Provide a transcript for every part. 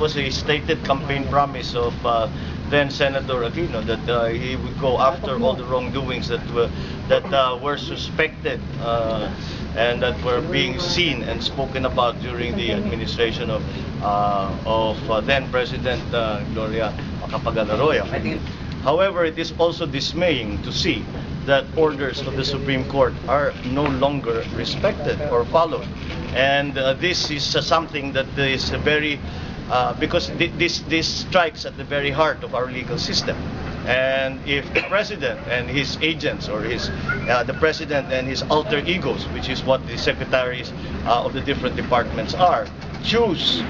was a stated campaign promise of then Senator Aquino that he would go after all the wrongdoings that were suspected and that were being seen and spoken about during the administration of then President Gloria Macapagal-Arroyo. However, it is also dismaying to see that orders of the Supreme Court are no longer respected or followed. And this is something that is very, because this strikes at the very heart of our legal system. And if the President and his agents, or the President and his alter egos, which is what the secretaries of the different departments are, choose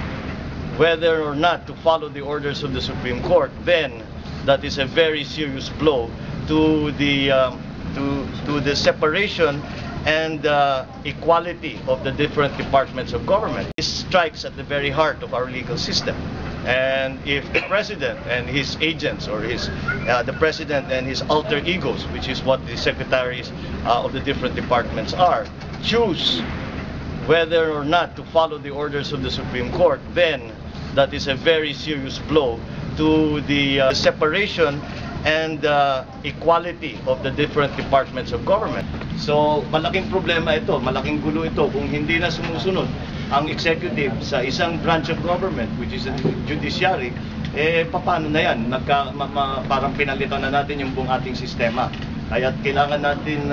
whether or not to follow the orders of the Supreme Court, then that is a very serious blow to the separation and equality of the different departments of government. This strikes at the very heart of our legal system. And if the President and his agents, or the President and his alter egos, which is what the secretaries of the different departments are, choose whether or not to follow the orders of the Supreme Court, then that is a very serious blow to the separation and equality of the different departments of government. So malaking problema ito, malaking gulo ito kung hindi na sumusunod ang executive sa isang branch of government, which is the judiciary. Paano na yan? Parang pinalitan na natin yung buong ating sistema. Kaya kailangan natin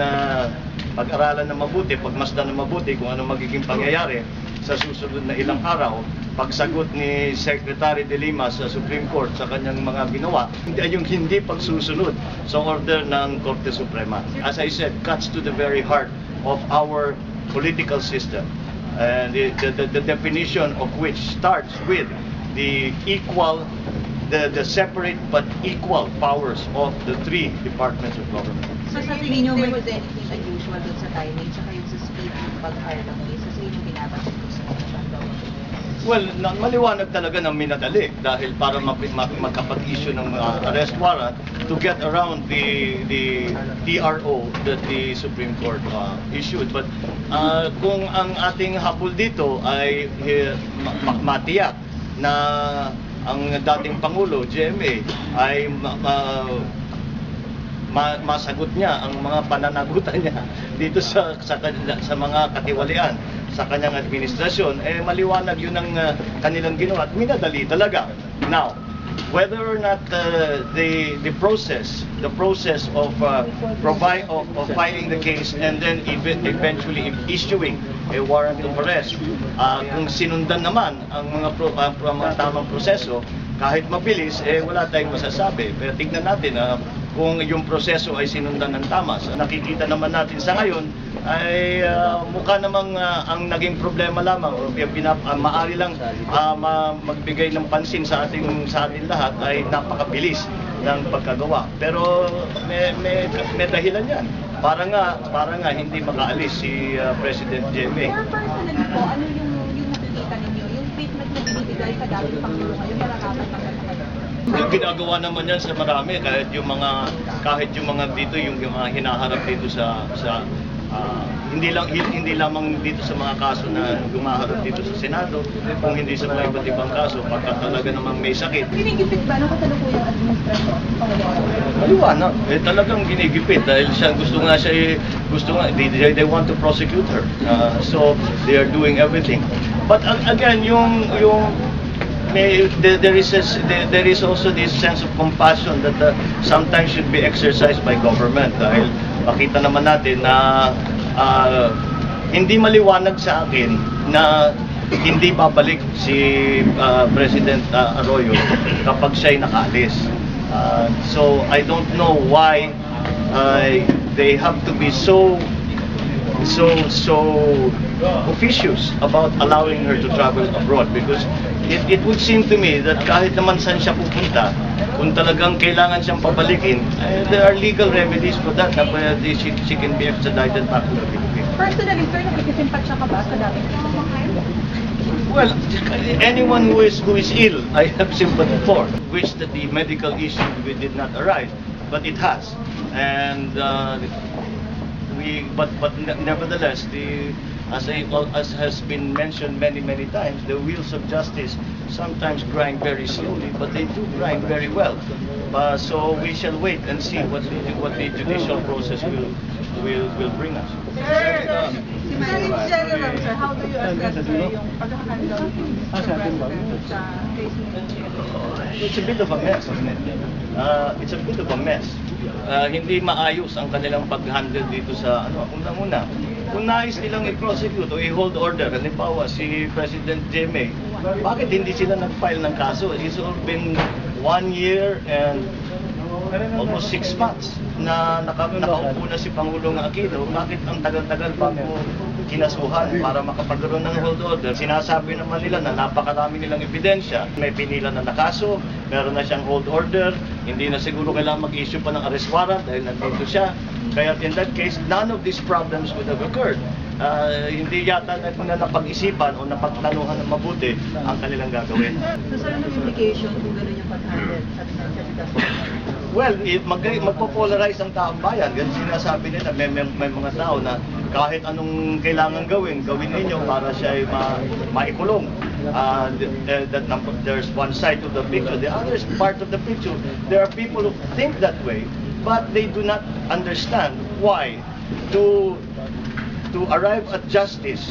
pag-aralan na mabuti, pagmasdan na mabuti kung ano magiging pangyayari sa susunod na ilang araw. Pagsagot ni Secretary de Lima sa Supreme Court sa kanyang mga ginawa, yung hindi pagsusunod sa order ng Korte Suprema. As I said, cuts to the very heart of our political system. And the definition of which starts with the separate but equal powers of the three departments of government. So sa tingin nyo, was anything unusual dun sa timing, tsaka yung sa speed ng pag-hire ng case, sa tingin nyo binabansin ko sa shutdown? Well, maliwanag talaga ng minadali dahil para magkapag-issue ng arrest warrant to get around the TRO that the Supreme Court issued. But kung ang ating habol dito ay matiyak na ang dating Pangulo, GMA, ay masagot niya ang mga pananagutan niya dito sa mga katiwalian sa kanyang administrasyon, maliwanag yun ang kanilang ginawa at minadali talaga. Now, whether or not the process of filing the case and then eventually issuing a warrant of arrest, kung sinundan naman ang mga tamang proseso, kahit mabilis, wala tayong masasabi. Pero tignan natin kung yung proseso ay sinundan ng tama. So, nakikita naman natin sa ngayon ay mukha namang ang naging problema lamang o maaari lang magbigay ng pansin sa atin lahat ay napakabilis ng pagkagawa. Pero may dahilan yan. Para nga hindi makaalis si President GMA. Personally po, ano yung nakikita ninyo? Yung treatment na binibigay sa dating Pangulo ngayon, mararapat na yung ginagawa naman yan sa marami, kahit yung mga dito, yung mga hinaharap dito sa hindi lamang dito sa mga kaso na gumaharap dito sa Senado, kung hindi sa mga iba't ibang kaso, pagka talaga namang may sakit. Ginigipit ba ng kasalukuyang administrasyon? Maliwanag, talagang ginigipit dahil they want to prosecute her. So they are doing everything. But again, there is also this sense of compassion that sometimes should be exercised by government. Dahil makita naman natin na hindi maliwanag sa akin na hindi babalik si President Arroyo kapag siya'y nakaalis. So I don't know why they have to be so officious about allowing her to travel abroad, because it would seem to me that kahit naman saan siya pupunta, kung talagang kailangan siyang pabalikin, there are legal remedies for that, na she can be extradited back to the Philippines. Personally, sir, nakikisimpad siya ka ba sa dating Pangulo? Well, anyone who is ill, I have sympathy for. Wish that the medical issue did not arise, but it has, and but nevertheless, as has been mentioned many times, the wheels of justice sometimes grind very slowly, but they do grind very well. So we shall wait and see what the judicial process will bring us. Sir, how do you assess yung pag-handle sa case ni It's a bit of a mess, isn't it? It's a bit of a mess. Hindi maayos ang kanilang pag-handle dito sa unang-una. Kung nais nilang i-prosecute o i-hold order, halimbawa si President Jeme, bakit hindi sila nag-file ng kaso? It's all been 1 year and almost 6 months na nakaupo na si Pangulong Aquino. Bakit ang tagal-tagal pa mo kinasuhan para makapagkaroon ng hold order? Sinasabi naman nila na napakarami nilang ebidensya. May pinila na nakaso, meron na siyang hold order, hindi na siguro kailangan mag-issue pa ng arrest warrant dahil nandito siya. Kaya in that case, none of these problems would have occurred. Hindi yata na napag-isipan o napagplanuhan ng mabuti ang kanilang gagawin. So, sir, ano implication kung gano'n yung pag-handle sa Well, magpo-polarize ang taong bayan. Ganun sinasabi nila, may mga tao na kahit anong kailangan gawin ninyo para siya ay maikulong. There's one side of the picture. The other part of the picture, there are people who think that way, but they do not understand why to arrive at justice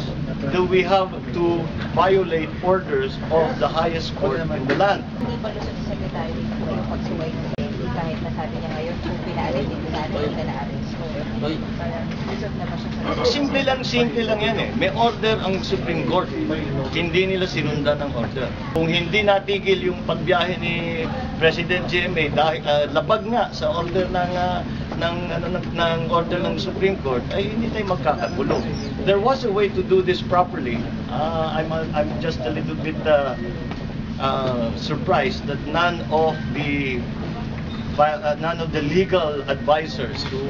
do we have to violate orders of the highest court in the land. Hindi pa doon sa Secretary yung pagsuway ng Bendy kahit nasabi niya ngayon kung pinaalis, hindi pinaalis, pinaalis. Simple lang yan eh. May order ang Supreme Court. Hindi nila sinundan ang order. Kung hindi natigil yung pagbiyahe ni President GMA dahil labag nga sa order ng order ng Supreme Court, ay hindi tayo magkakagulo. There was a way to do this properly. I'm just a little bit surprised that none of the legal advisors who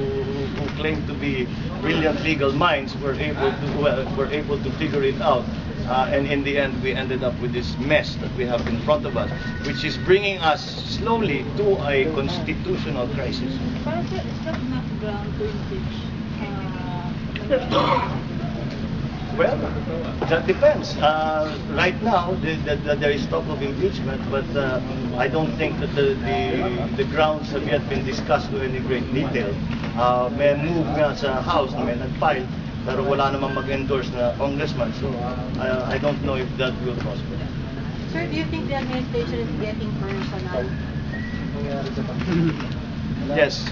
claim to be brilliant legal minds were able to figure it out. And in the end, we ended up with this mess that we have in front of us, which is bringing us slowly to a constitutional crisis. Parang is that not ground to impeach? Well, that depends. Right now, there is talk of impeachment, but I don't think that the grounds have yet been discussed to any great detail. May move nga sa House na may nag-file, pero wala namang mag-endorse na congressman, so I don't know if that will prosper. Sir, do you think the administration is getting personal? Yes.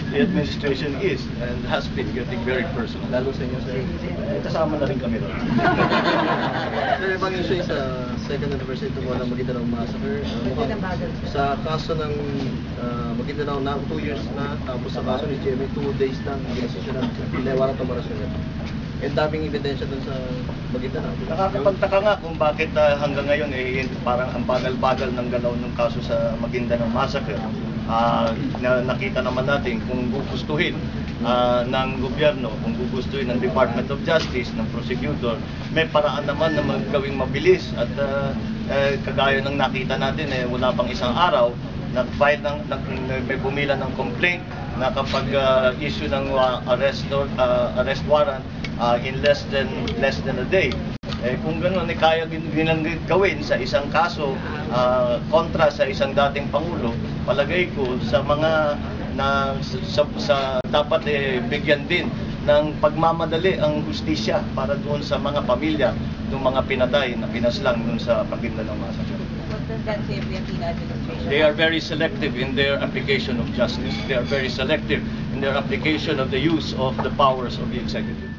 The administration is and has been getting very personal. Lalo sa inyo, sir. Kasama na rin kami ron. Sir, ibang issue sa second anniversary ito ng Maguindanao Massacre. Sa kaso ng Maguindanao na 2 years na, tapos sa kaso ni Jimmy 2 days lang, ginasasyon na pinayawara ito marasyon. Ang daming ebidensya dun sa Maguindanao. Nakakapagtaka nga kung bakit hanggang ngayon parang ang bagal-bagal ng galaw ng kaso sa Maguindanao Massacre. Nakita naman natin kung gugustuhin ng gobyerno, kung gugustuhin ng Department of Justice, ng prosecutor, may paraan naman na magawing mabilis at kagaya ng nakita natin wala pang isang araw nag-file may bumila ng complaint na kapag issue ng arrest warrant in less than a day. Kung gano'n kaya nilang gawin sa isang kaso kontra sa isang dating pangulo, palagay ko sa mga dapat bigyan din ng pagmamadali ang hustisya para doon sa mga pamilya ng mga pinatay na pinaslang doon sa Maguindanao Massacre. What does that say of the administration? They are very selective in their application of justice. They are very selective in their application of the use of the powers of the executive.